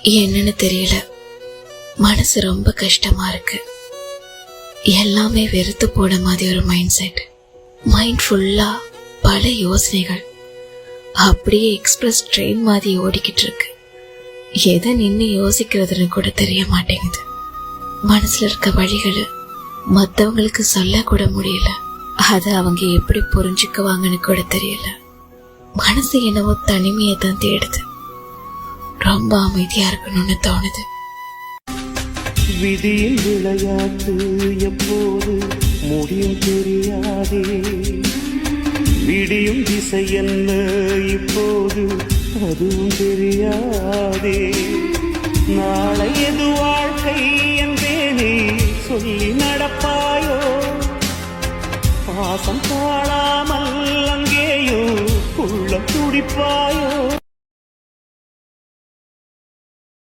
என்னன்னு தெரியல, மனசு ரொம்ப கஷ்டமா இருக்கு. எல்லாமே வெறுத்து போன மாதிரி ஒரு மைண்ட் செட். மைண்ட் ஃபுல்லா பல யோசனைகள் அப்படியே எக்ஸ்பிரஸ் ட்ரெயின் மாதிரி ஓடிக்கிட்டு இருக்கு. எதை நின்று யோசிக்கிறதுன்னு கூட தெரிய மாட்டேங்குது. மனசுல இருக்க வழிகளை மற்றவங்களுக்கு சொல்ல கூட முடியல. அதை அவங்க எப்படி புரிஞ்சுக்குவாங்கன்னு கூட தெரியல. மனசு என்னவோ தனிமையை தான் தேடுது. ரொம்ப அமைதியா இருக்கணும்னு தோணுது. விதியின் விளையாட்டு எப்போது முடியும் தெரியாதே. விடியும் திசை என்ன இப்போது அதுவும் தெரியாதே. நாளை எது வாழ்க்கை என்பேனே சொல்லி நடப்பாயோ. பாசம் தாழாமல் அங்கேயோ உள்ளம் துடிப்பாயோ.